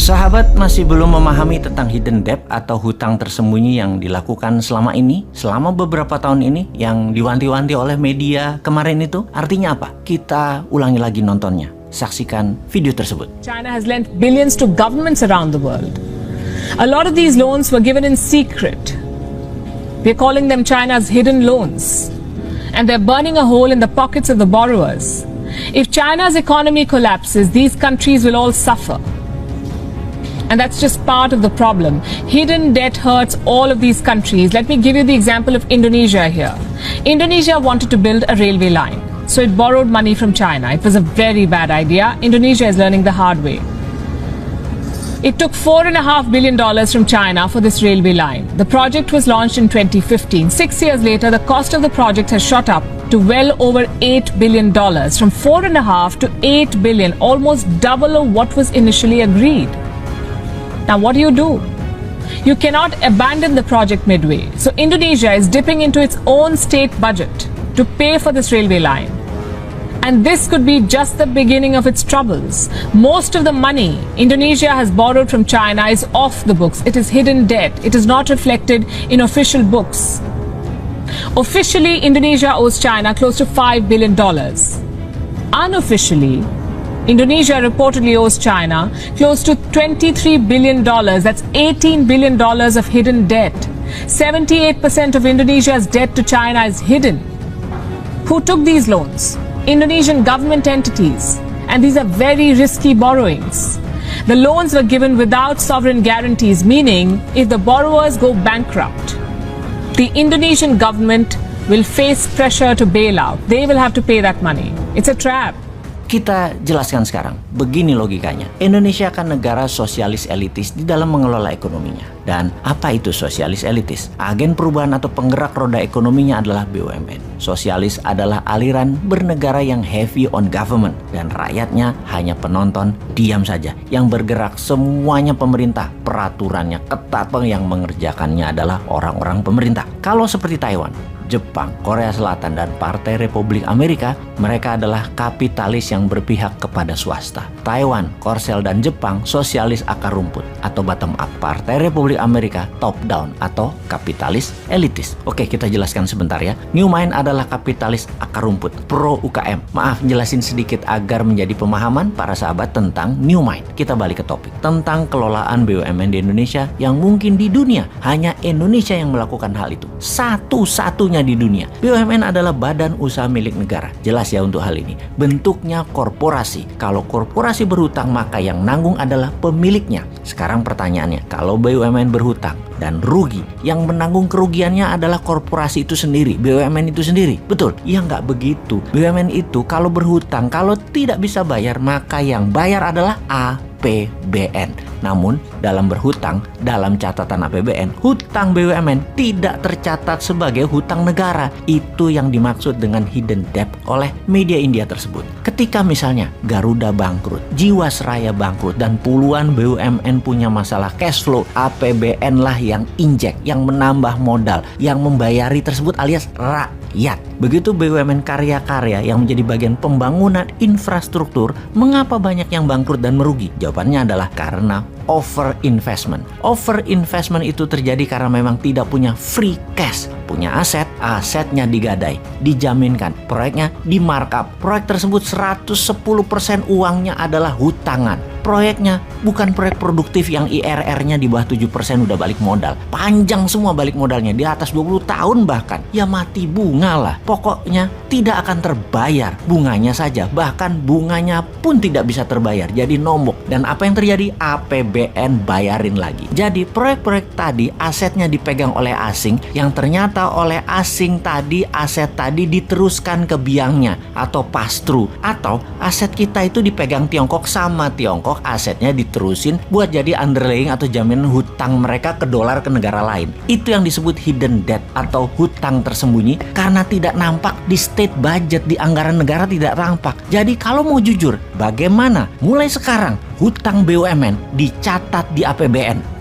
Sahabat masih belum memahami tentang hidden debt atau hutang tersembunyi yang dilakukan selama beberapa tahun ini yang diwanti-wanti oleh media kemarin itu? Artinya apa? Kita ulangi lagi nontonnya. Saksikan video tersebut. China has lent billions to governments around the world. A lot of these loans were given in secret. We're calling them China's hidden loans. And they're burning a hole in the pockets of the borrowers. If China's economy collapses, these countries will all suffer. And that's just part of the problem. Hidden debt hurts all of these countries. Let me give you the example of Indonesia here. Indonesia wanted to build a railway line, so it borrowed money from China. It was a very bad idea. Indonesia is learning the hard way. It took $4.5 billion from China for this railway line. The project was launched in 2015. 6 years later, the cost of the project has shot up to well over $8 billion, from $4.5 to $8 billion, almost double of what was initially agreed. Now, what do? You cannot abandon the project midway. So Indonesia is dipping into its own state budget to pay for this railway line. And this could be just the beginning of its troubles. Most of the money Indonesia has borrowed from China is off the books. It is hidden debt. It is not reflected in official books. Officially, Indonesia owes China close to $5 billion. Unofficially, Indonesia reportedly owes China close to $23 billion. That's $18 billion of hidden debt. 78% of Indonesia's debt to China is hidden. Who took these loans? Indonesian government entities. And these are very risky borrowings. The loans were given without sovereign guarantees, meaning if the borrowers go bankrupt, the Indonesian government will face pressure to bail out. They will have to pay that money. It's a trap. Kita jelaskan sekarang, begini logikanya. Indonesia kan negara sosialis elitis di dalam mengelola ekonominya. Dan apa itu sosialis elitis? Agen perubahan atau penggerak roda ekonominya adalah BUMN. Sosialis adalah aliran bernegara yang heavy on government. Dan rakyatnya hanya penonton, diam saja. Yang bergerak semuanya pemerintah. Peraturannya ketat, yang mengerjakannya adalah orang-orang pemerintah. Kalau seperti Taiwan, Jepang, Korea Selatan, dan Partai Republik Amerika, mereka adalah kapitalis yang berpihak kepada swasta. Taiwan, Korsel, dan Jepang sosialis akar rumput atau bottom up. Partai Republik Amerika top down atau kapitalis elitis. Oke, kita jelaskan sebentar ya. New Mind adalah kapitalis akar rumput, pro UKM. Maaf, jelasin sedikit agar menjadi pemahaman para sahabat tentang New Mind. Kita balik ke topik tentang kelolaan BUMN di Indonesia yang mungkin di dunia hanya Indonesia yang melakukan hal itu. Satu-satunya di dunia. BUMN adalah badan usaha milik negara. Jelas ya untuk hal ini. Bentuknya korporasi. Kalau korporasi berhutang, maka yang nanggung adalah pemiliknya. Sekarang pertanyaannya, kalau BUMN berhutang dan rugi, yang menanggung kerugiannya adalah korporasi itu sendiri, BUMN itu sendiri. Betul? Ya nggak begitu. BUMN itu kalau berhutang, kalau tidak bisa bayar, maka yang bayar adalah APBN. Namun dalam berhutang, dalam catatan APBN, hutang BUMN tidak tercatat sebagai hutang negara. Itu yang dimaksud dengan hidden debt oleh media India tersebut. Ketika misalnya Garuda bangkrut, Jiwasraya bangkrut, dan puluhan BUMN punya masalah cash flow, APBN lah yang injek, yang menambah modal, yang membayari tersebut alias rakyat. Begitu BUMN karya-karya yang menjadi bagian pembangunan infrastruktur, mengapa banyak yang bangkrut dan merugi? Jawabannya adalah karena over investment. Over investment itu terjadi karena memang tidak punya free cash. Punya aset, asetnya digadai, dijaminkan, proyeknya di markup. Proyek tersebut 110% uangnya adalah hutangan. Proyeknya bukan proyek produktif yang IRR-nya di bawah 7% udah balik modal. Panjang semua balik modalnya, di atas 20 tahun bahkan. Ya mati bunga lah. Pokoknya tidak akan terbayar bunganya saja. Bahkan bunganya pun tidak bisa terbayar. Jadi nombok. Dan apa yang terjadi? APBN bayarin lagi. Jadi proyek-proyek tadi asetnya dipegang oleh asing, yang ternyata oleh asing tadi aset tadi diteruskan ke biangnya atau pass-through. Atau aset kita itu dipegang Tiongkok sama Tiongkok, asetnya diterusin buat jadi underlying atau jaminan hutang mereka ke dolar ke negara lain. Itu yang disebut hidden debt atau hutang tersembunyi karena tidak nampak di state budget, di anggaran negara tidak nampak. Jadi kalau mau jujur, bagaimana mulai sekarang hutang BUMN dicatat di APBN?